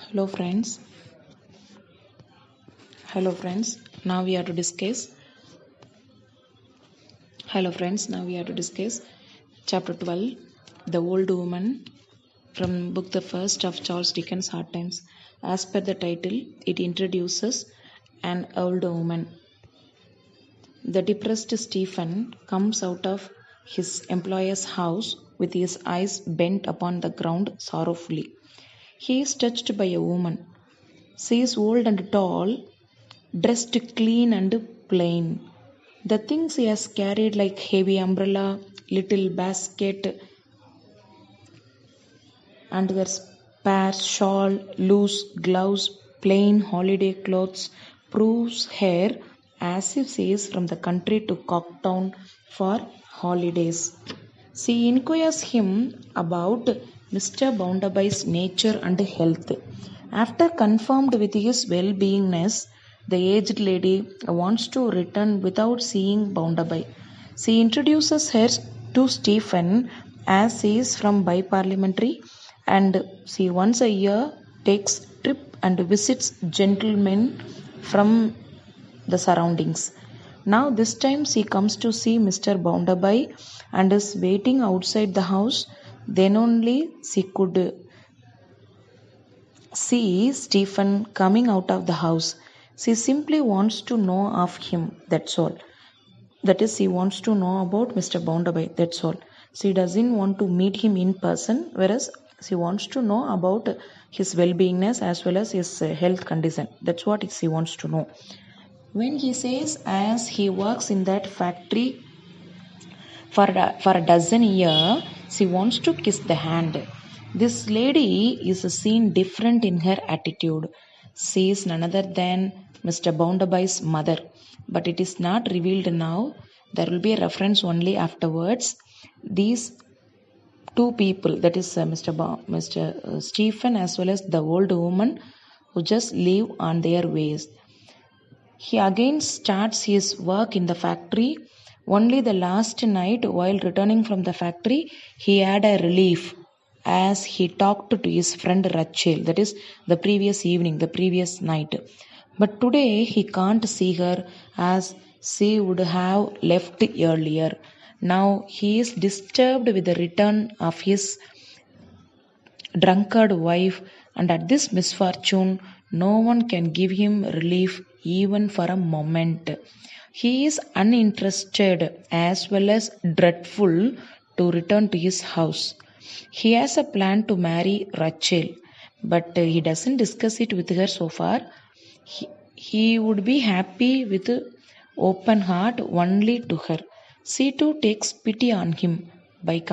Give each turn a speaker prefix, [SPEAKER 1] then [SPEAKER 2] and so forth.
[SPEAKER 1] Hello friends. Hello friends. Now we are to discuss. Hello friends. Now we are to discuss chapter 12, The Old Woman, from book The First of Charles Dickens' Hard Times. As per the title, it introduces an old woman. The depressed Stephen comes out of his employer's house with his eyes bent upon the ground sorrowfully. He is touched by a woman. She is old and tall, dressed clean and plain. The things he has carried, like heavy umbrella, little basket, and their spare shawl, loose gloves, plain holiday clothes, proves her as if she is from the country to Cocktown for holidays. She inquires him about Mr. Bounderby's nature and health. After confirmed with his well-beingness, the aged lady wants to return without seeing Bounderby. She introduces her to Stephen as she is from By Parliamentary, and she once a year takes trip and visits gentlemen from the surroundings. Now this time she comes to see Mr. Bounderby and is waiting outside the house. Then only she could see Stephen coming out of the house. She simply wants to know of him, that's all. That is, she wants to know about Mr. Bounderby, that's all. She doesn't want to meet him in person, whereas she wants to know about his well-beingness as well as his health condition. That's what she wants to know. When he says, as he works in that factory for a dozen years, she wants to kiss the hand. This lady is seen different in her attitude. She is none other than Mr. Bounderby's mother, but it is not revealed now. There will be a reference only afterwards. These two people, that is Mr. Stephen as well as the old woman, who just leave on their ways. He again starts his work in the factory. Only the last night, while returning from the factory, he had a relief as he talked to his friend Rachel, that is, the previous evening, the previous night. But today he can't see her as she would have left earlier. Now he is disturbed with the return of his drunkard wife, and at this misfortune, no one can give him relief even for a moment. He is uninterested as well as dreadful to return to his house. He has a plan to marry Rachel, but he doesn't discuss it with her so far. He would be happy with open heart only to her. She too takes pity on him by